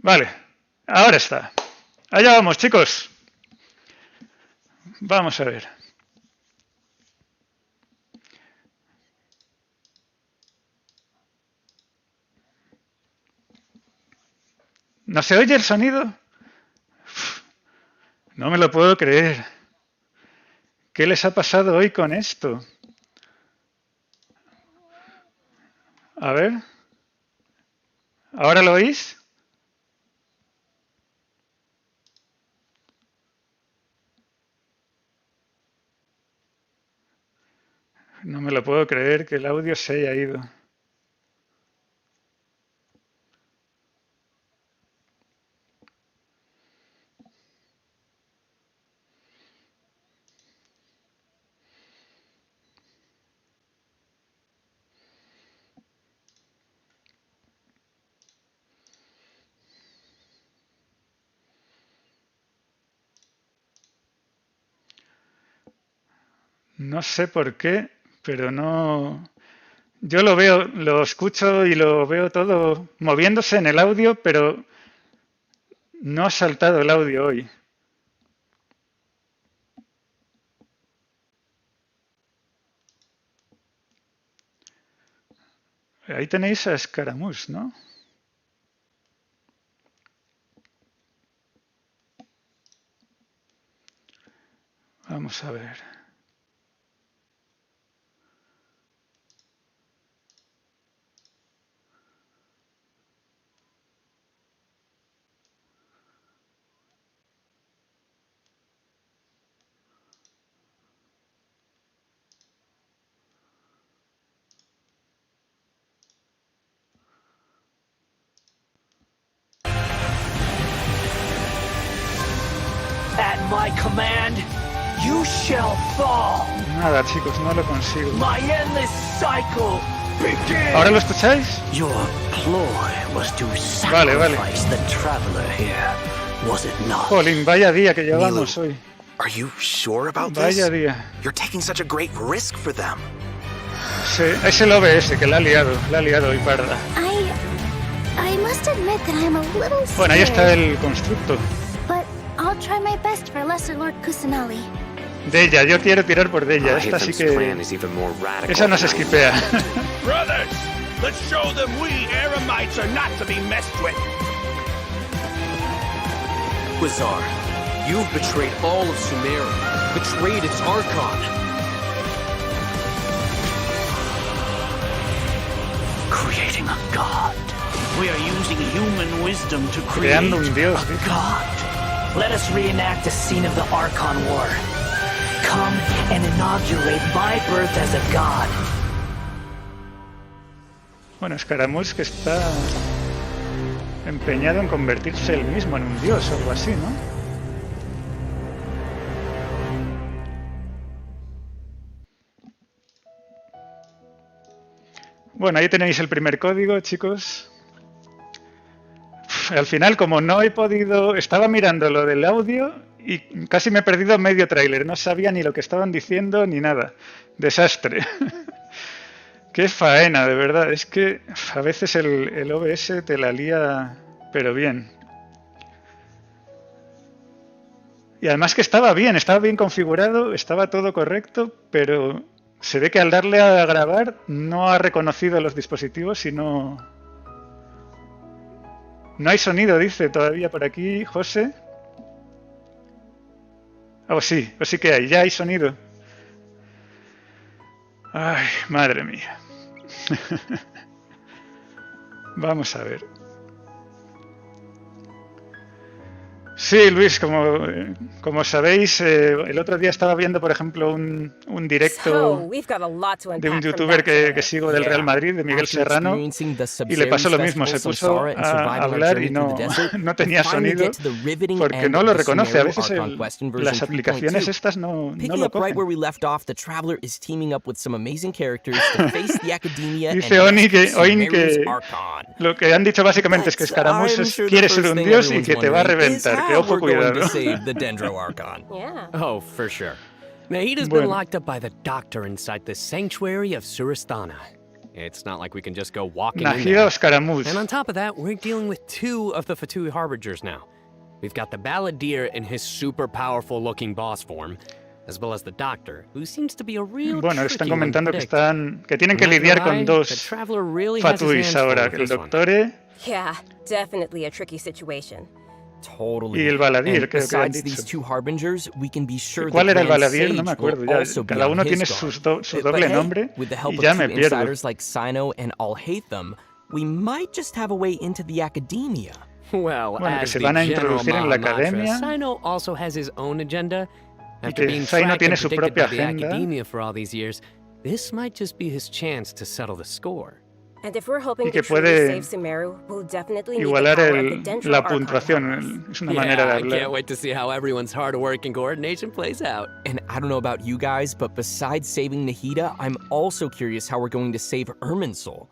Vale, ahora está. Allá vamos, chicos. Vamos a ver. ¿No se oye el sonido? No me lo puedo creer. ¿Qué les ha pasado hoy con esto? A ver. ¿Ahora lo oís? No me lo puedo creer que el audio se haya ido. No sé por qué, pero no. Yo lo veo, lo escucho y lo veo todo moviéndose en el audio, pero no ha saltado el audio hoy. Ahí tenéis a Scaramouche, ¿no? Vamos a ver. At my command, you shall fall. Nada, chicos, no lo consigo. My endless cycle begins. ¿Ahora lo escucháis? Your ploy was to Vale, vale. sacrifice the traveler here, was it not? Jolín, vaya día que llevamos hoy. Are you sure about Vaya this? día. You're taking such a great risk for them. Sí, es el OBS que la ha liado hoy parda. I must admit that I'm a little scared. Bueno, ahí está el constructo. But I'll try my best for Lesser Lord Kusanali. De ella, yo quiero tirar por de ella. Esta sí que... Esa no se esquipea. Brothers, let's show them we Eremites are not to be messed with. Wizard, you've betrayed all of Sumeria, betrayed its Archon. Creating a god. We are using human wisdom to create Creando un dios, a dice. god. Let us reenact the scene of the Archon War. Come and inaugurate my birth as a god. Bueno, Scaramouche que está empeñado en convertirse él mismo en un dios o algo así, ¿no? Bueno, ahí tenéis el primer código, chicos. Al final, como no he podido... Estaba mirando lo del audio y casi me he perdido medio tráiler. No sabía ni lo que estaban diciendo ni nada. Desastre. Qué faena, de verdad. Es que a veces el OBS te la lía, pero bien. Y además que estaba bien configurado, estaba todo correcto, pero se ve que al darle a grabar no ha reconocido los dispositivos y no... No hay sonido, dice todavía por aquí, José. Oh, sí que hay, ya hay sonido. Ay, madre mía. Vamos a ver. Sí, Luis, como sabéis, el otro día estaba viendo, por ejemplo, un directo de un youtuber que sigo del Real Madrid, de Miguel Serrano, y le pasó lo mismo, se puso a hablar y no tenía sonido porque no lo reconoce. A veces las aplicaciones estas no lo cogen. Dice Oin que lo que han dicho básicamente es que Scaramouche quiere ser un dios y que te va a reventar. Que ojo, cuidado. Oh, for sure. Nahida's been locked up by the doctor inside the sanctuary of Surasthana. It's not like we can just go walking in Nahida there. o Scaramouche. And on top of that, we're dealing with 2 of the Fatui Harbingers now. We've got the Balladeer in his super powerful looking boss form, as well as the Doctor, who seems to be a real Bueno, están tricky one to comentando que predict. tienen que lidiar con The 2 Traveler really has his Fatuis hands full ahora, with el this one. Doctore Yeah, definitely a tricky situation. Totally. y el Balladeer, And creo que han besides these dicho. 2 harbingers, we can be sure ¿Cuál the era el Grand Balladeer? No Sage me acuerdo will ya. also be Cada on uno his tiene guard. su But doble hey, nombre with the help y of ya 2 me pierdo. insiders like Sino and I'll Hate Them, we might just have a way into the academia. Well, Bueno, que as se the van a general introducir en la Maha mantra, academia. Sino also has his own agenda. Y After que being Sino tracked tiene and su predicted propia by the agenda. academia for all these years, this might just be his chance to settle the score. And if we're hoping Y to que truly puede save Sumeru, we'll definitely need the igualar power of the Dendro la Archon puntuación. helpers. Es una manera de I can't hablar. wait to see how everyone's hard work and coordination plays out. And I don't know about you guys, but besides saving Nahida, I'm also curious how we're going to save Irminsul.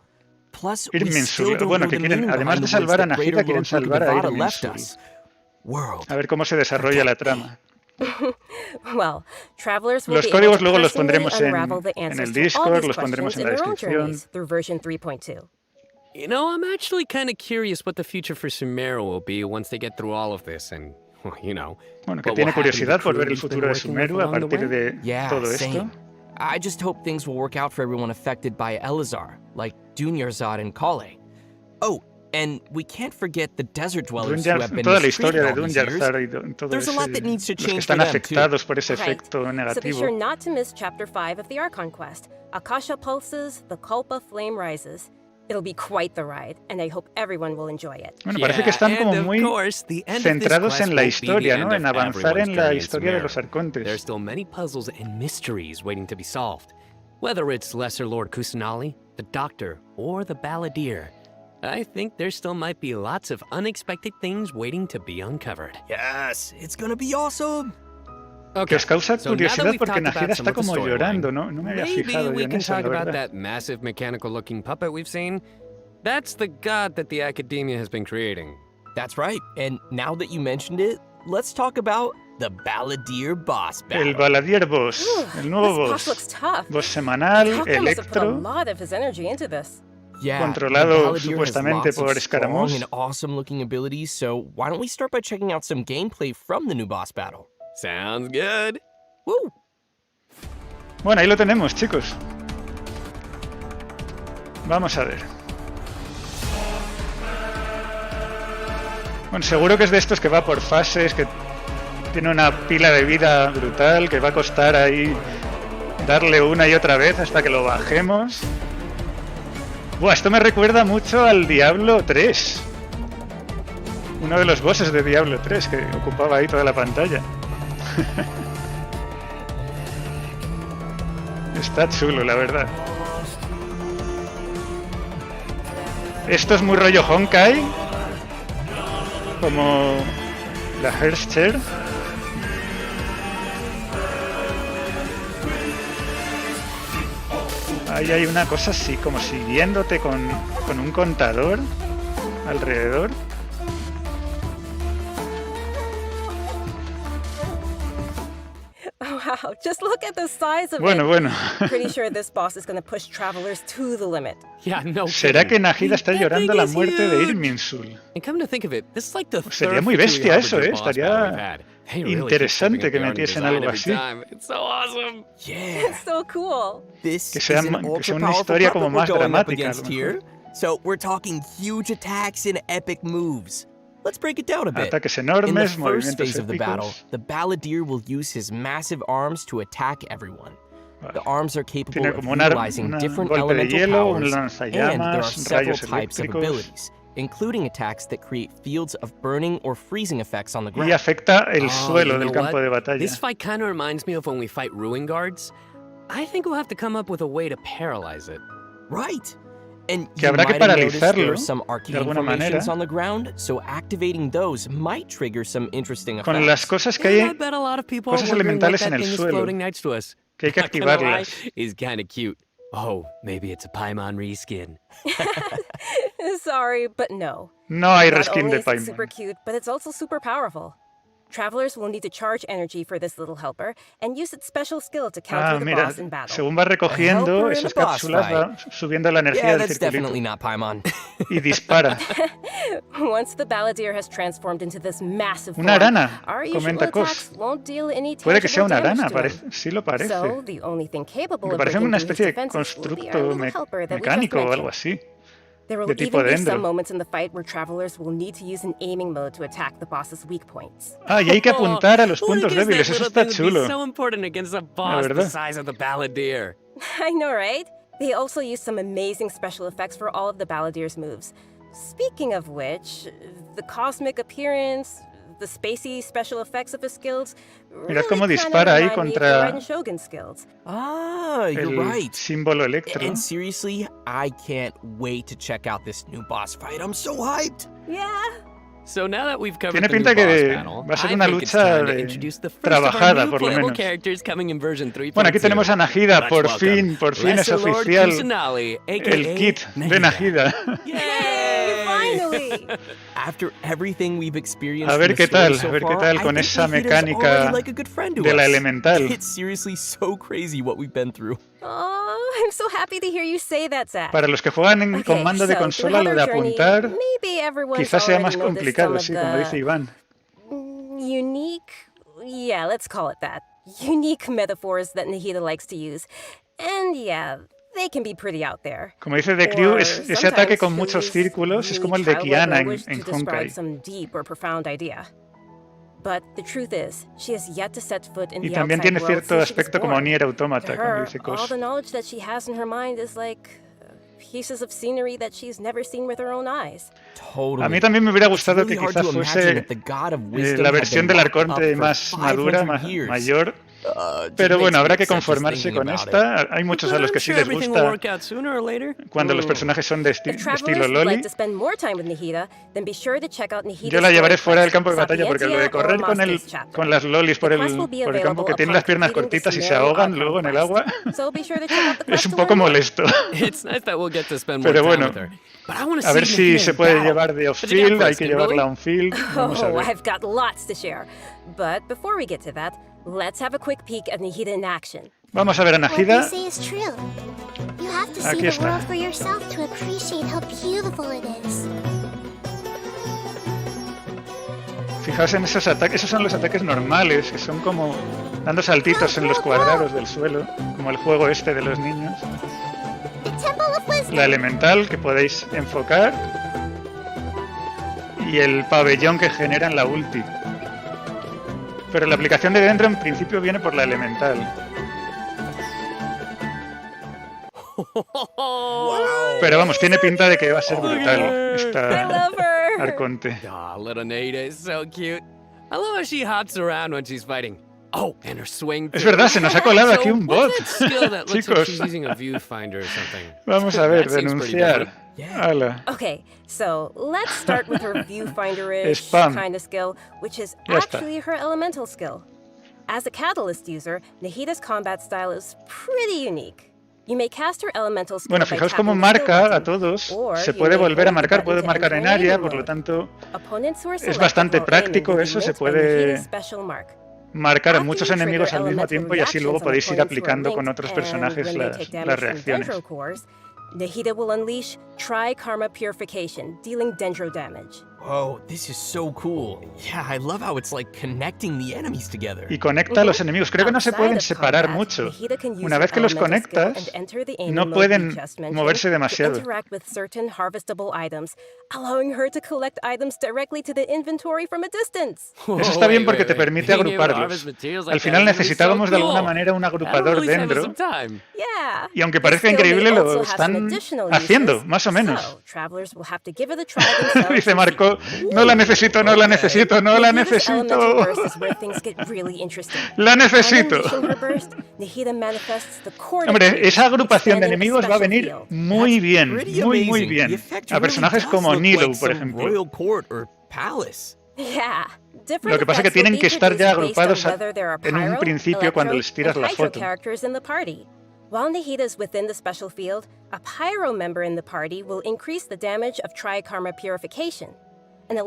Plus, we Irminsul, still don't bueno, know que the quieren, meaning además behind de the salvar words a that Nahida, Greater quieren Lord salvar a Kurgavada left Irminsul. us. World. A ver cómo se desarrolla la trama. Well, travelers will Los be able códigos to luego los personally pondremos unravel the en answers el to all Discord, these los pondremos questions en in la their own descripción. journeys through version 3.2. You know, I'm actually kind of curious what the future for Sumeru will be once they get through all of this and, well, you know. Bueno, que what will tiene happen to the curiosidad por crew ver el he's been futuro de working with Sumeru a along the partir way. de Yeah, todo esto. same. I just hope things will work out for everyone affected by Elazar, like Dunyarzad and Kale. Oh, and we can't forget the desert dwellers who have been Toda la mistreated historia de all these years. Dunyarzad y todo There's a lot that needs to los que change están for them, too. afectados por ese Right. efecto So be negativo. sure not to miss Chapter 5 of the Archon quest. Akasha pulses, the Kulpa flame rises. It'll be quite the ride, and I hope everyone will enjoy it. Bueno, parece que están como and of muy course, the end of this centrados quest en la won't be the historia, end ¿no? of En avanzar everyone's en la journey in historia de los Sumeru. arcontes. There's still many puzzles and mysteries waiting to be solved. Whether it's Lesser Lord Kusanali, the Doctor, or the Balladeer, I think there still might be lots of unexpected things waiting to be uncovered. Yes, it's gonna be awesome. Que os causa so now that curiosidad we've porque talked Nahida about some está of the como storyline, llorando, ¿no? No me había maybe fijado yo we en can eso, talk la about verdad. that massive mechanical-looking puppet we've seen. That's the god that the academia has been creating. That's right, and now that you mentioned it, let's talk about the Balladeer Boss battle. El Balladeer Boss, el nuevo This boss boss. looks tough. Boss semanal, Kafka must have put a Electro, lot of his energy into this. Yeah, controlado the Balladeer has supuestamente lots of por strong Scaramouche. and awesome-looking abilities, so why don't we start by checking out some gameplay from the new boss battle? Sounds good. Woo! Bueno, ahí lo tenemos, chicos. Vamos a ver. Bueno, seguro que es de estos que va por fases, que tiene una pila de vida brutal, que va a costar ahí darle una y otra vez hasta que lo bajemos. Buah, esto me recuerda mucho al Diablo 3. Uno de los bosses de Diablo 3 que ocupaba ahí toda la pantalla. Está chulo, la verdad. Esto es muy rollo Honkai, como la Hearthstone. Ahí hay una cosa así, como siguiéndote con un contador alrededor. Wow, just look at the size of Bueno, it. bueno. Pretty sure this boss is going to push travelers to the limit. Yeah, no ¿Será que kidding. Nahida está That llorando thing la is muerte de huge. Irminsul? And come to think of it, this is like the Sería third muy bestia Fatui eso, Harbinger ¿eh? boss battle Estaría we've had. They really keep interesante stepping up que the art and metiesen design algo every así. time. It's so awesome. Yeah, It's so cool. this Que is sea an ma- que sea una ultra-powerful historia como puppet we're más going up dramática, a against lo here. So we're talking huge attacks and epic moves. Let's break it down a bit. Ataques In the enormes, first movimientos phase of the battle, épicos. the Balladeer will use his massive arms to attack everyone. The arms are capable Tiene of como un utilizing golpe different de elemental hielo, un powers, and there are lanzallamas, several rayos types of eléctricos. abilities, including attacks that create fields of burning or freezing effects on the Y ground. afecta el Oh, suelo you del know campo what? de batalla. This fight kind of reminds me of when we fight Ruin Guards. I think we'll have to come up with a way to paralyze it. Right. And Que you habrá que might have noticed there paralizarlo, are some de arcane alguna formations manera. on the ground, so activating those might trigger some interesting Con las effects. cosas que And I hay, bet a lot of people are cosas wondering what elementales that en el thing is suelo, floating next to us. que hay que Not gonna lie, activarlas. is kind of cute. Oh, maybe it's a Paimon reskin. Sorry, but no. No hay Not reskin only de is it super Paimon. cute, but it's also super powerful. Travelers will need to charge energy for this little helper and use its special skill to counter the mira, boss in battle. según va recogiendo esas cápsulas, va subiendo la energía del that's definitely circulito. not Paimon. Y dispara. Once the Balladeer has transformed into this massive Una form, arana, our usual comenta attacks Cos. won't deal any Puede que sea tangible una damage arana, to parece, him. sí lo parece. So, the only thing capable Me of parece breaking una through his especie de defenses will be our constructo little helper that we just mecánico o algo mentioned. así. There will De tipo even be dendro. some moments in the fight where travelers will need to use an aiming mode to attack the boss's weak points. Ah, y hay que apuntar a los puntos Who guessed débiles, that eso little está thing would be chulo. so important against a boss the verdad. size of the Balladeer. I know, right? They also use some amazing special effects for all of the Balladeer's moves. Speaking of which, the cosmic appearance, the spacey special effects of his skills Mirad cómo really dispara ahí kinda remind me of the contra Raiden Shogun's skills. Ah, you're el right. símbolo electro. And seriously, I can't wait to check out this new boss fight. I'm so hyped. Yeah. So now that we've covered Tiene the new pinta que boss battle, va a ser I una think it's lucha time to de- introduce the first trabajada, of our new por lo playable menos. characters coming in version 3.0. Bueno, aquí tenemos a Nahida, Let's por welcome fin es Lesser Lord oficial Kusanali, aka el kit de Nahida. Yay, finally. After everything we've experienced A ver from the qué tal, story so a ver qué far, tal I con think esa Nahida's mecánica already like a good friend to de la us. elemental. It's seriously so crazy what we've been through. Oh, I'm so happy to hear you say that, Zach. Para los que juegan con mando de so consola, lo de throughout our journey, apuntar maybe everyone's quizás sea más already noticed some complicado, of sí, como dice the Iván. unique, yeah, let's call it that, unique metaphors that Nahida likes to use. And yeah, they can be pretty out there. Como dice The Crew, Or ese ataque con sometimes muchos use círculos es como el de childlike Kiana language en to describe Honkai. some deep or profound idea. But the truth is, she has yet to set foot in Y the también outside tiene world cierto since she was aspecto como born. Nier To Automata, como her, dice all Cos. the knowledge that she has in her mind is like pieces of scenery that she's never seen with her own eyes. Totally. A mí también me hubiera It's gustado really que hard quizás to imagine fuese that the God of Wisdom la had versión been del locked up arconte for más madura, 500 years. mayor. Just Pero makes bueno, me habrá que upset just conformarse thinking con about it. esta. Hay muchos a But los I'm que sí sure les everything will gusta work out sooner or later. cuando los personajes son de If estilo travelers would loli. like to spend more time with Nahida, then be sure to check out Nahida's Yo la llevaré story fuera del quest, campo de batalla porque lo de Sapientia correr or Master's chapter. con las lolis por The el quest will be campo que available tienen las upon piernas completing the cortitas y se Sumerian ahogan Archon luego en el quest. agua, So be sure to check out the es quest un to poco learn more. molesto. It's nice that we'll get to spend more Pero time bueno, with her. But I want to a ver see si Nahida se in puede battle. llevar de What you got off-field, for hay us, que Kimberly? llevarla on-field. Vamos a Oh, ver. I've got lots to share. But before we get to that, let's have a quick peek at Nahida in action. Vamos a ver a What they Nahida. say is true. You have to see Aquí the está. world for yourself to appreciate how beautiful it is. Fijaos en esos ataques, esos son los ataques normales, que son como dando saltitos en los cuadrados del suelo, como el juego este de los niños. The Temple of Wisdom. La elemental que podéis enfocar y el pabellón que genera en la ulti. Pero la aplicación de dentro en principio viene por la elemental. Pero vamos, tiene pinta de que va a ser brutal I esta love her. arconte. Aw, little Nahida is so cute. I love how she hops around when she's fighting. Oh, and her swing. Es too. verdad, se nos ha colado So, aquí un what's bot. that skill that looks like Chicos, she's using a viewfinder or something? vamos a ver, That seems pretty denunciar. Yeah. Hala. Okay, so let's start with her viewfinder-ish Spam. kind of skill, which is Ya está. actually her elemental skill. As a Catalyst user, Nahida's combat style is pretty unique. You may cast her elemental skill Bueno, by fijaos cómo tapping the skill marca a button, todos. or Se you puede may volver a hold the marcar, button puede to marcar enter en an área, aiming por lo mode. tanto Opponents who are es selected bastante while práctico aiming eso, will se be lit by puede Nahida's special mark. marcar a After muchos you trigger enemigos al mismo elemental tiempo y así luego reactions on podéis ir opponents who are aplicando con linked, otros and personajes when they take damage las from reacciones. Dendro cores, Nahida will unleash Tri-Karma Purification, dealing Dendro damage. Whoa, this is so cool. Yeah, I love how it's like connecting the enemies together. Y conecta a los enemigos. Creo que no se Outside pueden of separar combat, mucho. Nahida can use Una her vez que los elemental skill conectas, and enter the aiming no mode pueden we just mentioned moverse to demasiado. interact with certain harvestable items, allowing her to collect items directly to the inventory from a distance. Eso está bien porque te permite agruparlos. Al final necesitábamos de alguna manera un agrupador dentro. Yeah. Y aunque This parezca skill may increíble, also lo have some están additional haciendo, uses, más o menos. so travelers will have to give it a try themselves Dice to Marco, see. no la necesito, no la necesito, no la Nahida's elemental burst necesito. is where things get really interesting. La On necesito. unleashing her burst, Nahida manifests the core Hombre, degree, esa agrupación de expanding a enemigos va a special venir field. muy bien, Pretty muy amazing. bien. The effect A really personajes does como look Nilo, like por some ejemplo. royal court or palace. Yeah. Different Lo que pasa es que effects will tienen be que estar ya produced based on agrupados whether there are en un pyro, principio cuando electro, les tiras and la hydro foto. characters in the party. While Nahida is within the special field, a pyro member in the party will increase the damage of Tri-Karma Purification.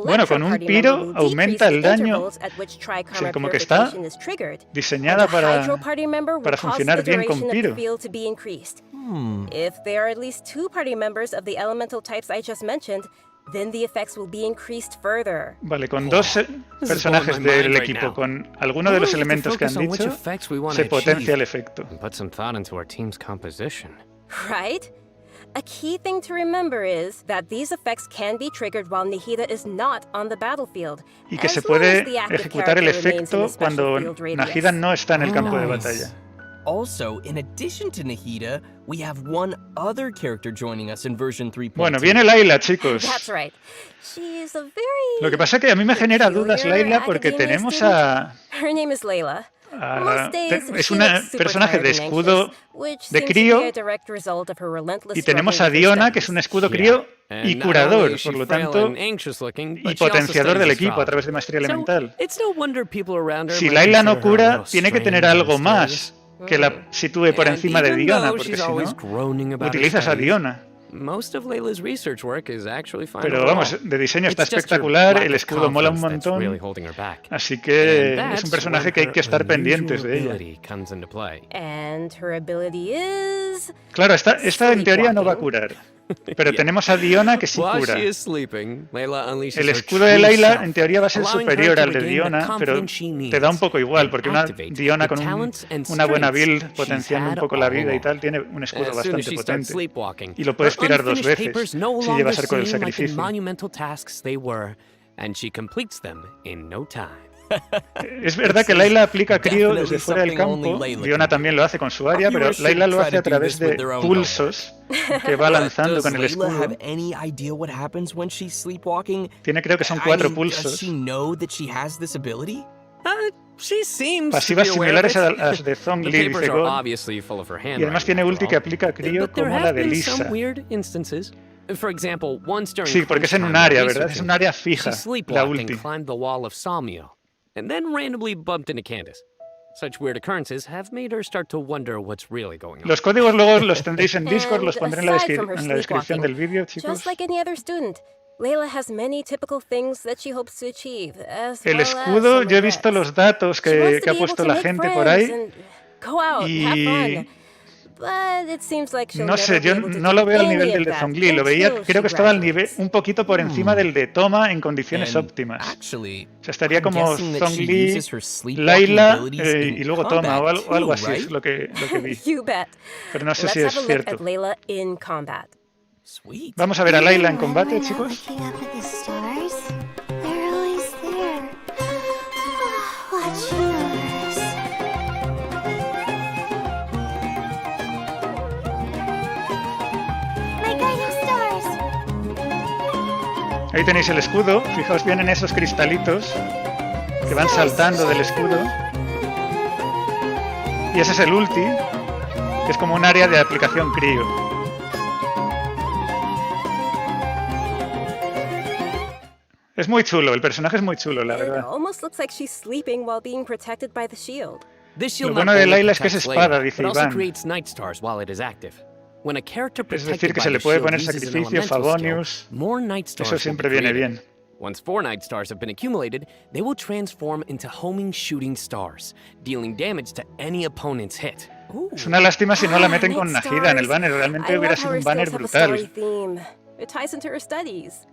Bueno, con un piro aumenta el daño. O sea, como que está diseñada para funcionar bien con piro. If there are at least 2 party members of the elemental types I just mentioned, then the effects will be increased further. Vale, con 2 personajes del equipo con alguno de los elementos que han dicho, se potencia el efecto. Right? A key thing to remember is that these effects can be triggered while Nahida is not on the battlefield. Y que se puede ejecutar el efecto cuando Nahida no está en el campo de batalla. Also, in addition to Nahida, we have one other character joining us in version 3.2. Bueno, viene Layla, chicos. That's right. She's a very Lo que pasa es que a mí me genera dudas Layla porque tenemos a... Her name is Layla. Es un personaje de escudo de crío y tenemos a Diona, que es un escudo crío y curador, por lo tanto, y potenciador del equipo a través de maestría elemental. Si Layla no cura, tiene que tener algo más que la sitúe por encima de Diona, porque si no, utilizas a Diona. Pero vamos, de diseño está espectacular, el escudo mola un montón, así que es un personaje que hay que estar pendientes de ella. Claro, esta en teoría no va a curar, pero tenemos a Diona que sí cura. El escudo de Layla en teoría va a ser superior al de Diona, pero te da un poco igual, porque una Diona con una buena build, potenciando un poco la vida y tal, tiene un escudo bastante potente. Y lo puedes tirar 2 veces si llevas arco del sacrificio. Es verdad que Layla aplica crío desde fuera del campo, Diona también lo hace con su área, pero Layla lo hace a través de pulsos que va lanzando con el escudo. Tiene, creo que son 4 pulsos. Pasivas similares a las de Zhongli, dice God. Y además tiene ulti que aplica crío como la de Lisa. Sí, porque es en un área, ¿verdad? Es un área fija, la ulti. And then randomly bumped into Candace. Such weird occurrences have made her start to wonder what's really going on. Los códigos luego los tendréis en Discord, los pondré en la descripción del vídeo, chicos. Just like any other student, Layla has many typical things that she hopes to achieve. El escudo, yo he visto los datos que ha puesto la gente por ahí y no sé, yo no lo veo al nivel del de Zhongli, lo veía, creo que estaba al nivel un poquito por encima del de Toma en condiciones óptimas. O sea, estaría como Zhongli, Layla y luego Toma o algo así, es lo que vi. Pero no sé si es cierto. Vamos a ver a Layla en combate, chicos. Ahí tenéis el escudo, fijaos bien en esos cristalitos que van saltando del escudo. Y ese es el ulti, que es como un área de aplicación crío. Es muy chulo, el personaje es muy chulo, la verdad. Lo bueno de Layla es que es espada, dice Iván. Es decir, que se le puede poner sacrificio, Favonius. Eso siempre viene bien. Once 4 Night Stars have been accumulated, they will transform into homing shooting stars, dealing damage to any opponent's hit. Es una lástima si no la meten con Nahida en el banner, realmente hubiera sido un banner brutal. It ties into her studies.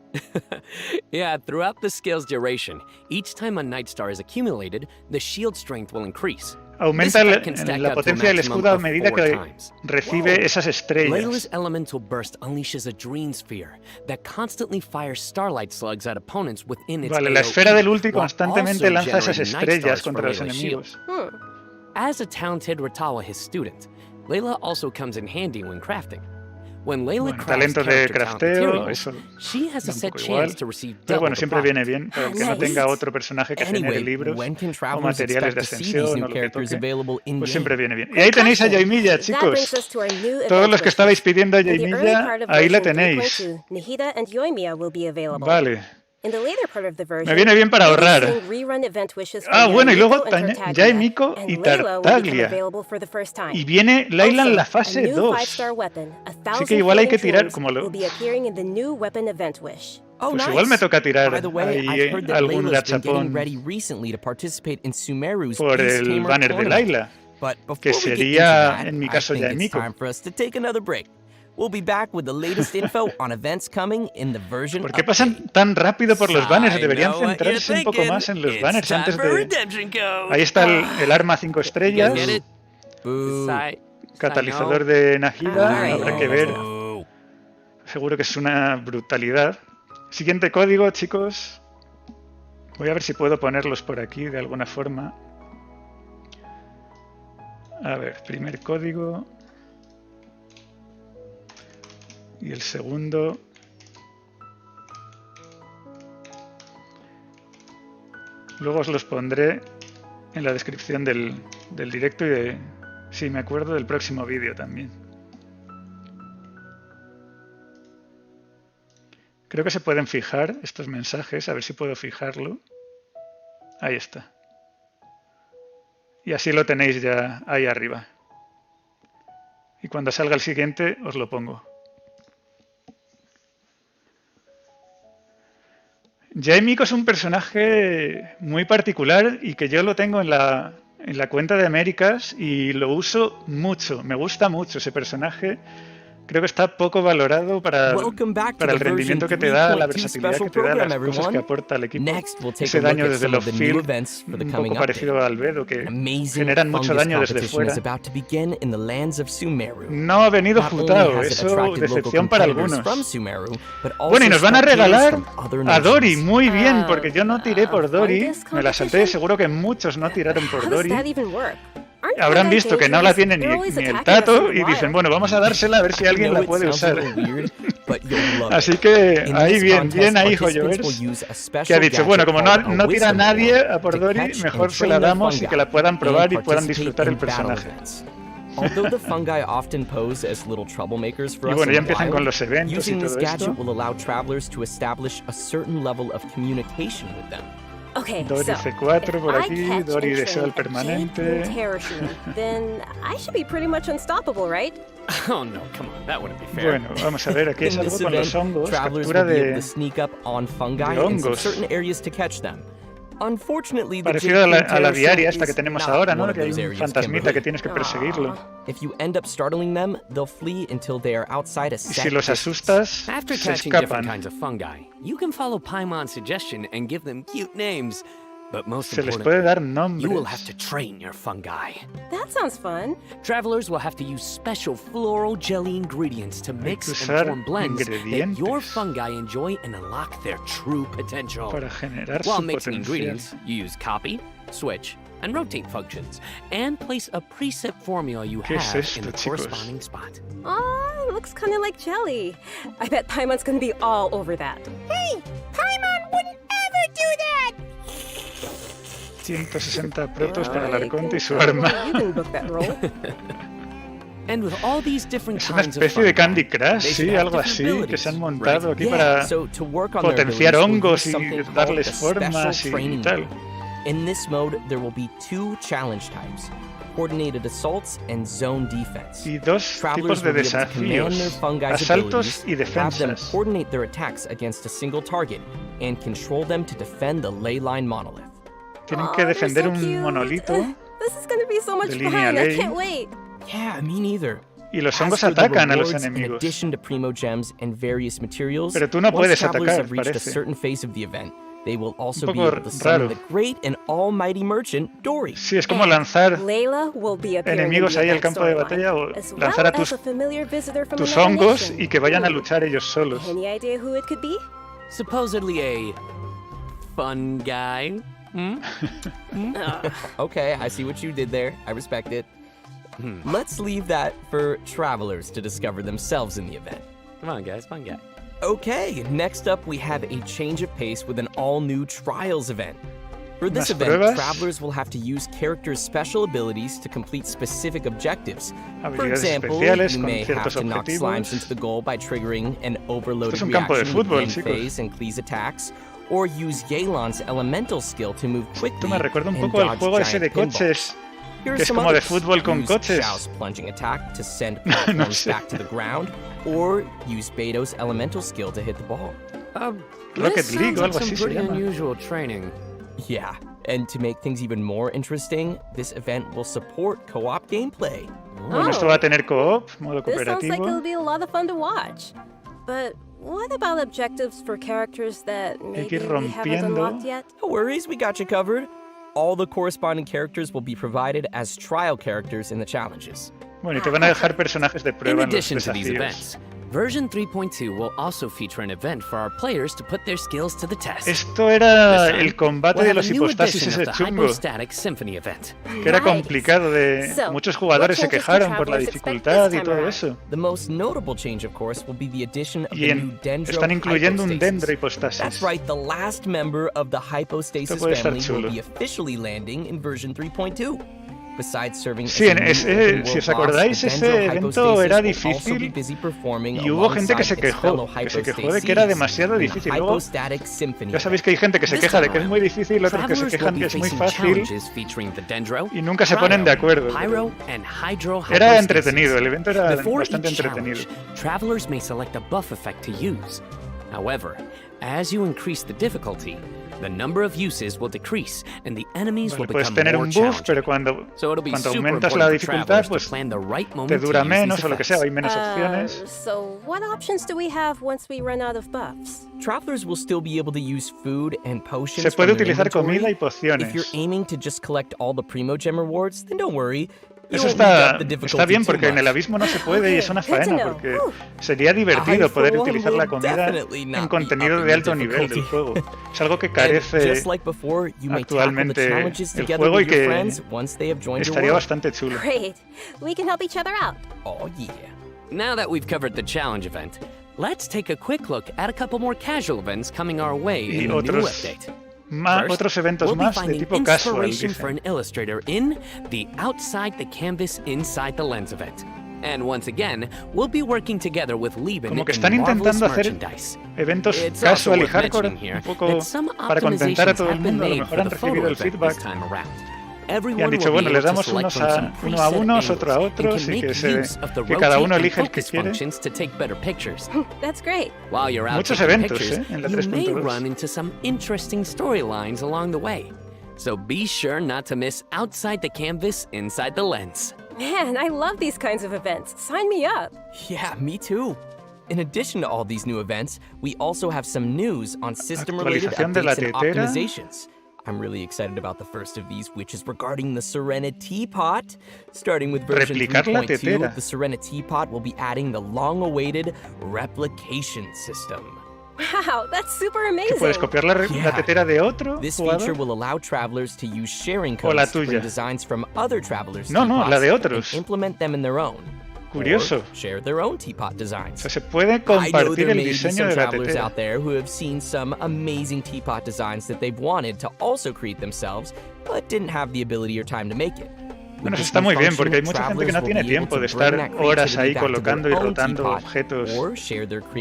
Yeah, throughout the scale's duration, each time a Night Star is accumulated, the shield strength will increase. Aumenta la potencia del escudo a medida que recibe esas estrellas. Layla's elemental burst unleashes a dream sphere that constantly fires starlight slugs at opponents within its Vale, la esfera del ulti constantemente lanza esas estrellas contra los enemigos. As a talented Ratawa, his student, Layla also comes in handy when crafting. When Layla talento de crafteo, eso she has a set igual. Pero bueno, siempre viene bien para que no tenga otro personaje que genere libros o materiales de ascensión o lo que toque, pues siempre viene bien. Y ahí tenéis a Jaimilla, chicos. Todos los que estabais pidiendo a Jaimilla, ahí la tenéis. Vale. Me viene bien para ahorrar. Ah, bueno, y luego Jaimiko y Tartaglia. Y viene Layla en la fase 2. Así que igual hay que tirar como lo... Oh, Pues nice. igual me toca tirar By the way, ahí I've heard that algún Layla's been getting gachapón ready recently to participate in Sumeru's por Beast el Tamer banner de tournament. Layla, But que before we get into sería, that, en mi I caso, think ya it's Emiko. time for us to take another break. We'll be back with the latest info on events coming in the version ¿Por qué pasan update. tan rápido por los banners? I Deberían know what centrarse you're un poco thinking. más en los It's banners time antes for de... redemption code. Ahí está el arma 5 You guys estrellas, get it? Boo. catalizador de Nahida, Ay, habrá no. que ver. Boo. Seguro que es una brutalidad. Siguiente código, chicos. Voy a ver si puedo ponerlos por aquí de alguna forma. A ver, primer código. Y el segundo. Luego os los pondré en la descripción del directo y de, si me acuerdo, del próximo vídeo también. Creo que se pueden fijar estos mensajes, a ver si puedo fijarlo. Ahí está. Y así lo tenéis ya ahí arriba. Y cuando salga el siguiente os lo pongo. Emiko es un personaje muy particular y que yo lo tengo en la cuenta de Américas y lo uso mucho. Me gusta mucho ese personaje. Creo que está poco valorado para el rendimiento que te da, la versatilidad que te da, las cosas que aporta al equipo. Ese daño desde los field, un poco parecido al Vedo, que generan mucho daño desde fuera. No ha venido Futao, eso decepción para algunos. Bueno, y nos van a regalar a Dori, muy bien, porque yo no tiré por Dori, me la salté, seguro que muchos no tiraron por Dori. Habrán visto que no la tiene ni el Tato y dicen, bueno, vamos a dársela a ver si alguien la puede usar. Así que ahí bien ahí Hoyoverse, que ha dicho, bueno, como no tira nadie a por Dori, mejor se la damos y que la puedan probar y puedan disfrutar el personaje. Although the fungi often pose as little troublemakers for Y us bueno, in ya the empiezan con wild, los eventos y using this todo esto. gadget will allow travelers to establish a certain level of communication with them. Okay, Dori so C4 por if I aquí, catch Dori and deseo el train a permanente. Jade Terrashmi, then I should be pretty much unstoppable, right? Oh no, come on, that wouldn't be fair. Bueno, vamos a ver, aquí es In algo this con los event, hongos, travelers captura will be able de... to sneak up on fungi de in some hongos. certain areas to catch them. Unfortunately, the Parecido a la Jade diaria Terrashmi esta que is tenemos not ahora, one ¿no? of Que hay those un areas, fantasmita que Kimberly. tienes que perseguirlo. If you end up startling them, they'll flee until they are outside a Y set si los distance. asustas, After se catching different escapan. kinds of fungi, you can follow Paimon's suggestion and give them cute names. But most Se les puede importantly, dar you will nombres. have to train your fungi. That sounds fun. Travelers will have to use special floral jelly ingredients to mix que and usar form blends that ingredientes. your fungi enjoy and unlock their true potential. Para generar While su mixing potencial. ingredients, you use copy, switch, and rotate functions, and place a preset formula you ¿Qué es have esto, in the chicos? corresponding spot. Oh, it looks kind of like jelly. I bet Paimon's gonna be all over that. Hey, Paimon wouldn't ever do that! 160 protos para el Ay, Arconte y su well, arma. you can book that role. And with all these different Es una kinds of especie de fungi, Candy Crush, they sí, should have algo different así, que se han abilities, montado aquí Yeah, para so to work on their potenciar abilities, we'll hongos use y something called darles the special formas y training tal. mode. In this mode, there will be two challenge types: coordinated assaults and zone defense. Y dos Travelers tipos de will be able to command their desafíos, fungi's asaltos abilities, y have them defensas. coordinate their attacks against a single target, and control them to defend the ley line monolith. Tienen Aw, que they're defender so un cute. monolito This is gonna be so much de fun. línea I ley. can't wait. Yeah, me neither. y los As hongos for the atacan a los rewards, in enemigos. addition to primo gems and various materials, Pero tú no once puedes travelers atacar, have reached a parece. certain phase of the event, they will also Un be poco able to summon raro. the great and almighty merchant Dory. Sí, es como lanzar Layla will be appearing enemigos in the ahí al event campo de storyline, batalla o as lanzar a well as tus, a familiar visitor from tus another hongos nation. y que vayan a luchar ellos solos. Any idea who it could be? Supposedly a fun guy. Okay, I see what you did there. I respect it. Let's leave that for travelers to discover themselves in the event. Come on, guys, fun guy. Okay, next up we have a change of pace with an all-new Trials event. For this Unas event, pruebas. travelers will have to use characters' special abilities to complete specific objectives. For Habilidades example, especiales you con may have ciertos to knock slimes objetivos. into the goal by triggering an overloaded Esto es un campo de reaction with fútbol, end chicos. phase and Klee's attacks, or use Yelan's elemental skill to move quickly Esto me recuerda un and poco al dodge juego ese giant de pinballs. coches, Here are que es some como de others. fútbol con Use coches. Xiao's plunging attack to send platforms sé. back to the ground, or use Beto's elemental skill to hit the ball. Rocket League o algo así se pretty llama. unusual training. Yeah, and to make things even more interesting, this event will support co-op gameplay. Bueno, esto va a tener co-op, modo This sounds like cooperativo. it'll be a lot of fun to watch. But what about objectives for characters that maybe ir we haven't rompiendo. unlocked yet? No worries, we got you covered. All the corresponding characters will be provided as trial characters in the challenges. Bueno, y te van a dejar personajes de In prueba en los addition to these desafíos. events, version 3.2 will also feature an event for our players to put their skills to the test. Esto era This time, el combate we'll de have a los new hipostasis edition ese of the chungo, Hypostatic Symphony event. que era Nice. complicado de... So, Muchos jugadores se what changes quejaron do por la travelers expect dificultad this y time todo around? eso. The most notable change, of course, will be the addition of Y the new Dendro están incluyendo un hypostasis. dendro hipostasis. That's right, the last member of the hypostasis Esto puede estar family chulo. will be officially landing in version 3.2. Besides serving Sí, as a new open si os world boss, acordáis, the ese Dendro evento hypostasis era will also be difícil busy performing y hubo gente que se alongside its fellow quejó de que era demasiado hypostases in the difícil. Luego, Hypostatic Symphony ya sabéis que hay gente que se This queja de time que es muy difícil, otros que se Travelers will quejan be que es muy facing fácil challenges featuring the Dendro, y nunca se ponen de acuerdo. Pyro, and Hydro Era hypostasis. entretenido, el evento era Before bastante each entretenido. challenge, travelers may select a buff effect to use. However, as you increase the difficulty, the number of uses will decrease and the enemies Vale, will puedes become tener more un buff, challenging. pero cuando So it'll be aumentas super la important for dificultad, travelers pues to plan the right te moment to dura use menos these o lo que sea, hay effects. menos opciones. So, what options do we have once we run out of buffs? Travelers will still be able to use food and potions Se puede from their utilizar inventory. comida y If you're pociones. aiming to just collect all the Primo Gem rewards, then don't worry. You Eso won't read up the está difficulty bien too porque en el much. abismo no se puede y es una Okay, good to faena know. porque Whew. sería I, divertido for poder one, utilizar la will comida definitely en not be contenido upping de the alto nivel del juego. Es algo que And carece just like before, you may tackle the actualmente challenges el together juego y with your que friends once they have joined your estaría world. bastante chulo. Great. We can help each other out. Oh yeah. Now that we've covered the challenge event, let's take a quick look at a couple more casual events coming our way Y in the new otros, update. otros First, eventos we'll be más de finding tipo casual, inspiration for dicen. an illustrator in the Outside the Canvas, Inside the Lens event. And once again, we'll be working together with Lieben Como que in están Marvelous intentando hacer merchandise. Eventos It's also casual y worth hardcore, mentioning here un poco that some para contentar a optimizations todo el have been mundo. A lo made mejor for han the recibido photo el event feedback this time around. y han Everyone dicho, will bueno, be les able to damos select unos from some uno a preset unos, otro a angles, and otros, can y make use of the que cada rotate uno and elige el que focus quiere. functions to take better pictures. That's great. While you're out Muchos taking eventos, pictures, en la you may 3.2. run into some interesting storylines along the way. So be sure not to miss Outside the Canvas, Inside the Lens. Man, I love these kinds of events. Sign me up. Yeah, me too. In addition to all these new events, we also have some news on system-related Actualización de la updates and tetera. optimizations. I'm really excited about the first of these, which is regarding the Serena Teapot. Starting with version Replicar la 3.2, tetera. the Serena Teapot will be adding the long-awaited replication system. Wow, that's super Que amazing. puedes copiar la Yeah. tetera de otro This feature jugador. will allow travelers to use sharing O la codes to bring tuya. designs from other travelers' No, teapots la de otros. and implement them in their own. Curioso. Or share their own teapot O designs. sea, se puede I know compartir there el may be diseño some de la travelers tetera. out there who have seen some amazing teapot designs that they've wanted to also create themselves, but didn't have the ability or time to make it. Bueno, eso está muy bien, porque hay mucha gente que no tiene tiempo de estar horas ahí colocando y rotando objetos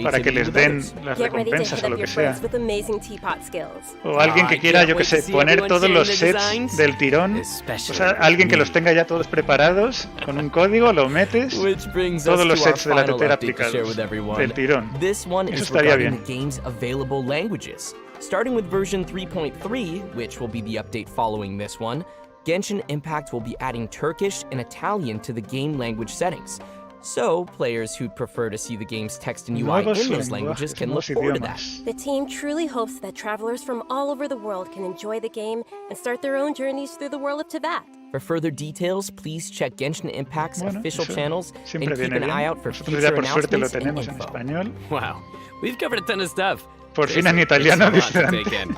para que les den las Get ready to recompensas hit o up lo your que sea. friends with amazing teapot skills. O alguien que I quiera, can't yo que wait to sé, see poner everyone todos los sharing sets designs, del tirón. O especially sea, alguien que me. los tenga ya todos preparados, con un código, lo metes, Which brings todos us los to our sets de la final tetera update to share aplicados with everyone. del tirón. This one Eso is estaría regarding bien. the game's available languages. Starting with version 3.3, which will be the update following this one, Genshin Impact will be adding Turkish and Italian to the game language settings. So, players who'd prefer to see the game's text and UI Nuevos in those languages lenguajes, can look nuevos forward to that. idiomas. The team truly hopes that travelers from all over the world can enjoy the game and start their own journeys through the world of Teyvat. For further details, please check Genshin Impact's Bueno, official eso channels and siempre keep viene an eye bien. out for Nosotros ya future por suerte lo announcements and tenemos en info. español. Wow, we've covered a ton of stuff. Por fin en It's a italiano, lot dice to Dante. take in.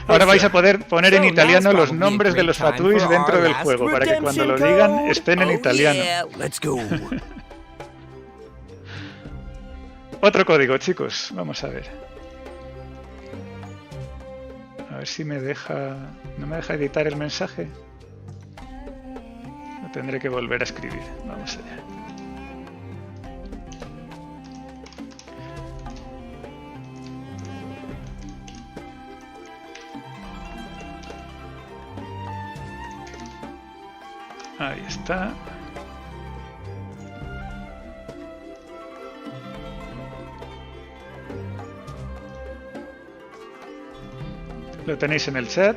Ahora vais a poder poner en So, italiano now's los probably nombres a de great los time fatuis for dentro our del last juego, para que cuando lo redemption digan code. estén en Oh, italiano. yeah, let's go. Otro código, chicos. Vamos a ver. A ver si me deja... ¿No me deja editar el mensaje? Lo tendré que volver a escribir. Vamos allá. Ahí está. Lo tenéis en el chat.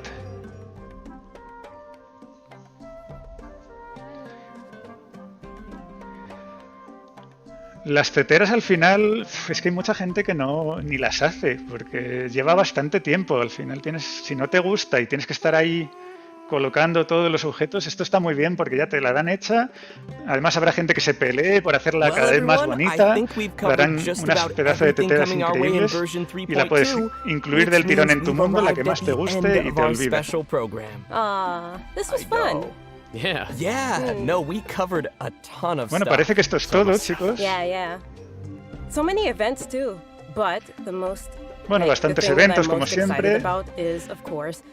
Las teteras al final, es que hay mucha gente que no ni las hace, porque lleva bastante tiempo. Al final si no te gusta y tienes que estar ahí colocando todos los objetos, esto está muy bien porque ya te la dan hecha. Además habrá gente que se pelee por hacerla cada vez más bonita. Darán unas pedazos de teteras increíbles y la puedes incluir del tirón en tu mundo, la que más te guste, y te olvidas. This was fun. No, we covered a ton of Bueno, stuff. parece que esto es todo, chicos. Yeah. So many events too, but the most Bueno, bastantes eventos como siempre,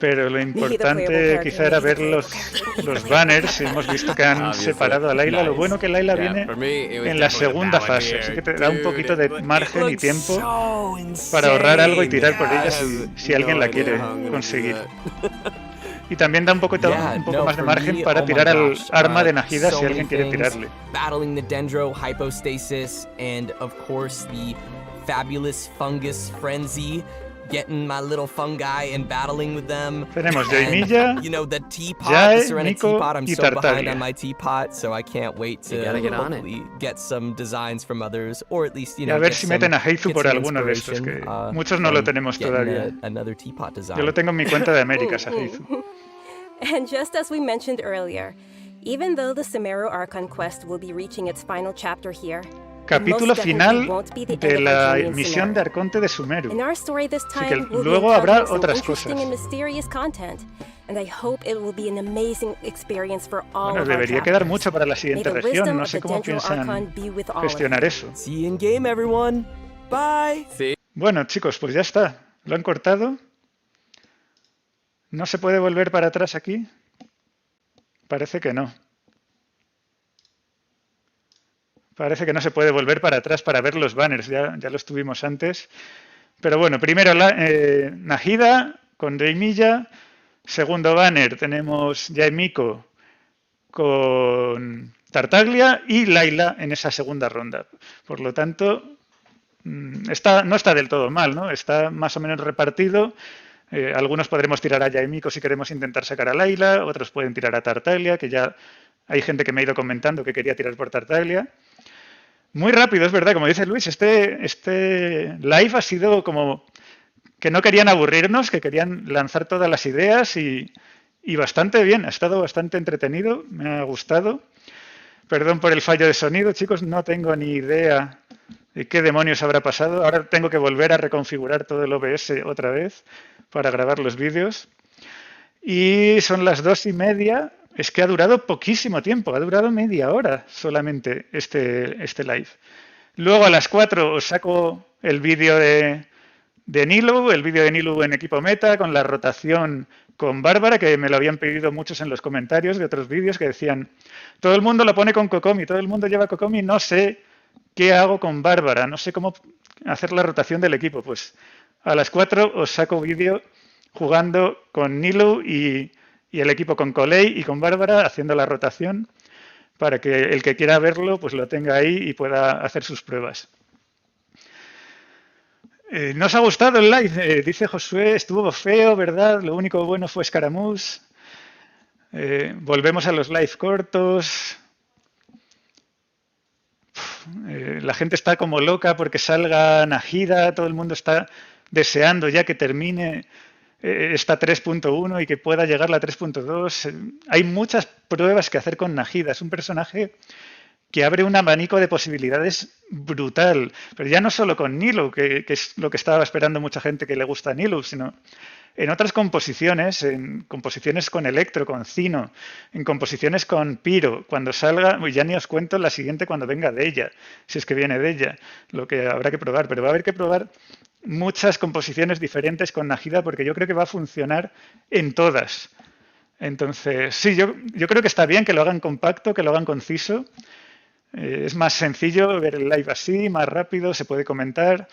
pero lo importante quizá era ver los banners. Hemos visto que han separado a Layla. Lo bueno que Layla viene en la segunda fase, así que te da un poquito de margen y tiempo para ahorrar algo y tirar por ella si alguien la quiere conseguir. Y también da un poco más de margen para tirar al arma de Nahida si alguien quiere tirarle. Battling the dendro hypostasis and of course the fabulous fungus frenzy, getting my little fungi and battling with them. Tenemos Jaimilla, you know, the teapot, Jae, the Serena Nico teapot. I'm y so behind Tartaglia. on my teapot, so I can't wait to hopefully get some designs from others, or at least, you know, a ver get si some, meten a Heizu get por some alguno de estos, que inspiration, muchos no lo tenemos getting todavía. Another teapot design. Yo lo tengo en mi cuenta de Américas, a Heizu. And just as we mentioned earlier, even though the Sumeru Archon quest will be reaching its final chapter here, Capítulo final de la misión de Arconte de Sumeru. In our story this Así que time, we'll be luego habrá encountering some otras interesting cosas. and mysterious content, and I hope it will be an amazing experience for all Bueno, of our debería quedar chapters. mucho para la May siguiente the región. wisdom No of sé the cómo Dendro piensan Archon be with all of gestionar you. eso. See you in game, everyone. Bye. Bueno, chicos, pues ya está. Lo han cortado. ¿No se puede volver para atrás aquí? Parece que no. Parece que no se puede volver para atrás para ver los banners. Ya los tuvimos antes. Pero bueno, primero Nahida con Jaimilla. Segundo banner tenemos Jaimiko con Tartaglia y Layla en esa segunda ronda. Por lo tanto, no está del todo mal, ¿no? Está más o menos repartido. Algunos podremos tirar a Jaimiko si queremos intentar sacar a Layla, otros pueden tirar a Tartaglia, que ya hay gente que me ha ido comentando que quería tirar por Tartaglia. Muy rápido, es verdad, como dice Luis, este live ha sido como que no querían aburrirnos, que querían lanzar todas las ideas y bastante bien, ha estado bastante entretenido, me ha gustado. Perdón por el fallo de sonido, chicos, no tengo ni idea de qué demonios habrá pasado. Ahora tengo que volver a reconfigurar todo el OBS otra vez para grabar los vídeos. Y son las 2:30. Es que ha durado poquísimo tiempo, ha durado media hora solamente este live. Luego a las 4 os saco el vídeo de Nilo, el vídeo de Nilo en equipo meta, con la rotación con Bárbara, que me lo habían pedido muchos en los comentarios de otros vídeos, que decían, todo el mundo lo pone con Kokomi, todo el mundo lleva Kokomi, no sé qué hago con Bárbara, no sé cómo hacer la rotación del equipo. Pues a las 4 os saco vídeo jugando con Nilo y el equipo con Colei y con Bárbara haciendo la rotación para que el que quiera verlo pues lo tenga ahí y pueda hacer sus pruebas. ¿Nos ha gustado el live? Dice Josué, estuvo feo, ¿verdad? Lo único bueno fue Scaramouche. Volvemos a los live cortos. La gente está como loca porque salga Nahida, todo el mundo está deseando ya que termine esta 3.1 y que pueda llegar la 3.2. Hay muchas pruebas que hacer con Nahida. Es un personaje que abre un abanico de posibilidades brutal. Pero ya no solo con Nilo, que es lo que estaba esperando mucha gente que le gusta a Nilo, sino en otras composiciones, en composiciones con Electro, con Cino, en composiciones con Pyro. Cuando salga, ya ni os cuento la siguiente cuando venga de ella, si es que viene de ella, lo que habrá que probar. Pero va a haber que probar muchas composiciones diferentes con Nahida porque yo creo que va a funcionar en todas. Entonces, sí, yo creo que está bien que lo hagan compacto, que lo hagan conciso. Es más sencillo ver el live así, más rápido, se puede comentar.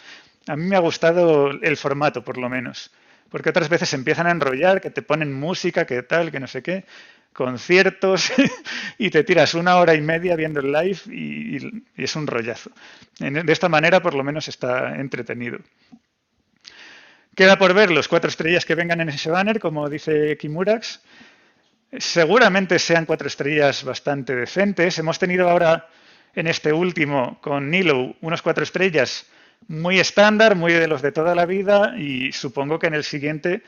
A mí me ha gustado el formato, por lo menos. Porque otras veces se empiezan a enrollar, que te ponen música, que tal, que no sé qué, conciertos, y te tiras 1 hora y media viendo el live y es un rollazo. De esta manera, por lo menos, está entretenido. Queda por ver los 4 estrellas que vengan en ese banner, como dice Kimurax. Seguramente sean 4 estrellas bastante decentes. Hemos tenido ahora en este último con Nilo unos 4 estrellas muy estándar, muy de los de toda la vida, y supongo que en el siguiente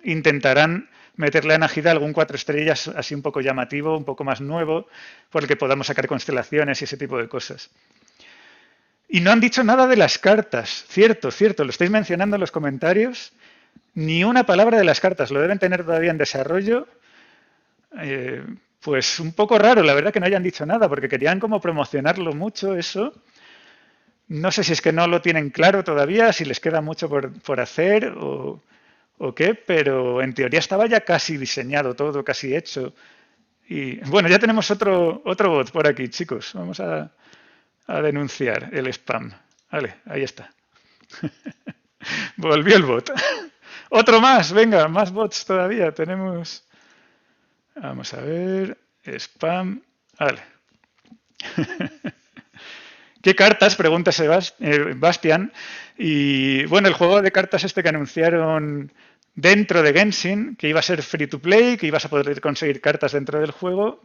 intentarán meterle a Nahida algún 4 estrellas así un poco llamativo, un poco más nuevo, por el que podamos sacar constelaciones y ese tipo de cosas. Y no han dicho nada de las cartas. Cierto, lo estáis mencionando en los comentarios. Ni una palabra de las cartas. Lo deben tener todavía en desarrollo. Pues un poco raro, la verdad, que no hayan dicho nada, porque querían como promocionarlo mucho eso. No sé si es que no lo tienen claro todavía, si les queda mucho por hacer o qué, pero en teoría estaba ya casi diseñado todo, casi hecho. Y bueno, ya tenemos otro bot por aquí, chicos. Vamos a denunciar el spam. Vale, ahí está. Volvió el bot. Otro más, venga, más bots todavía. Tenemos... Vamos a ver. Spam. Vale. ¿Qué cartas? Pregunta Bastian. Y bueno, el juego de cartas este que anunciaron dentro de Genshin, que iba a ser free to play, que ibas a poder conseguir cartas dentro del juego.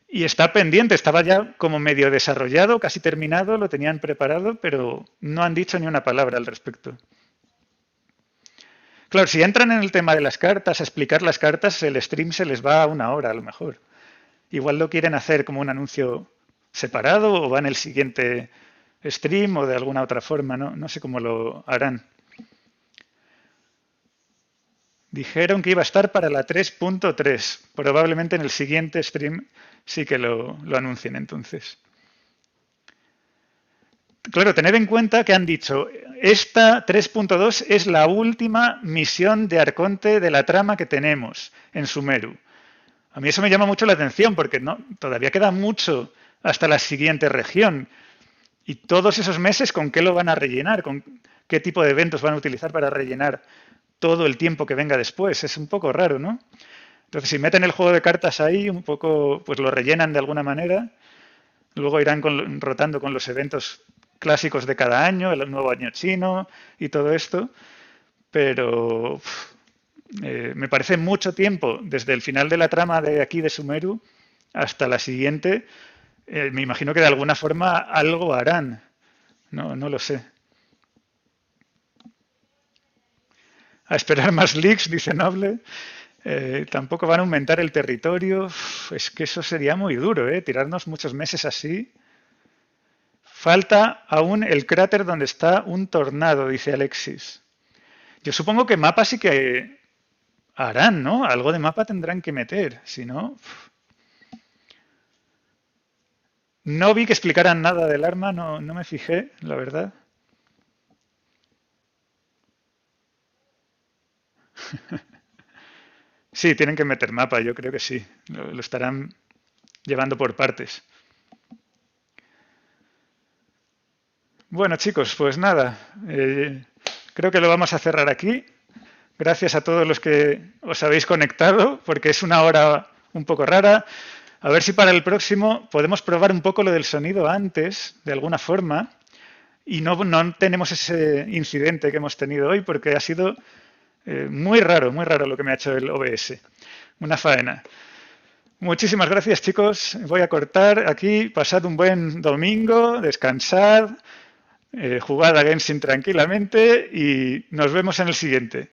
Y está pendiente, estaba ya como medio desarrollado, casi terminado, lo tenían preparado, pero no han dicho ni una palabra al respecto. Claro, si entran en el tema de las cartas, a explicar las cartas, el stream se les va a 1 hora a lo mejor. Igual lo quieren hacer como un anuncio separado o va en el siguiente stream o de alguna otra forma, no sé cómo lo harán. Dijeron que iba a estar para la 3.3. Probablemente en el siguiente stream sí que lo anuncien entonces. Claro, tened en cuenta que han dicho, esta 3.2 es la última misión de Arconte de la trama que tenemos en Sumeru. A mí eso me llama mucho la atención porque todavía queda mucho hasta la siguiente región. Y todos esos meses, ¿con qué lo van a rellenar? ¿Con qué tipo de eventos van a utilizar para rellenar todo el tiempo que venga después? Es un poco raro, ¿no? Entonces, si meten el juego de cartas ahí, un poco, pues lo rellenan de alguna manera. Luego irán rotando con los eventos clásicos de cada año, el nuevo año chino y todo esto. Pero me parece mucho tiempo desde el final de la trama de aquí de Sumeru hasta la siguiente. Me imagino que de alguna forma algo harán. No lo sé. A esperar más leaks, dice Noble. Tampoco van a aumentar el territorio. Es que eso sería muy duro, tirarnos muchos meses así. Falta aún el cráter donde está un tornado, dice Alexis. Yo supongo que mapa sí que harán, ¿no? Algo de mapa tendrán que meter, si no... No vi que explicaran nada del arma, no me fijé, la verdad. Sí, tienen que meter mapa, yo creo que sí. Lo estarán llevando por partes. Bueno, chicos, pues nada. Creo que lo vamos a cerrar aquí. Gracias a todos los que os habéis conectado, porque es una hora un poco rara. A ver si para el próximo podemos probar un poco lo del sonido antes, de alguna forma, y no tenemos ese incidente que hemos tenido hoy, porque ha sido muy raro lo que me ha hecho el OBS. Una faena. Muchísimas gracias, chicos. Voy a cortar aquí. Pasad un buen domingo, descansad, jugad a Genshin tranquilamente y nos vemos en el siguiente.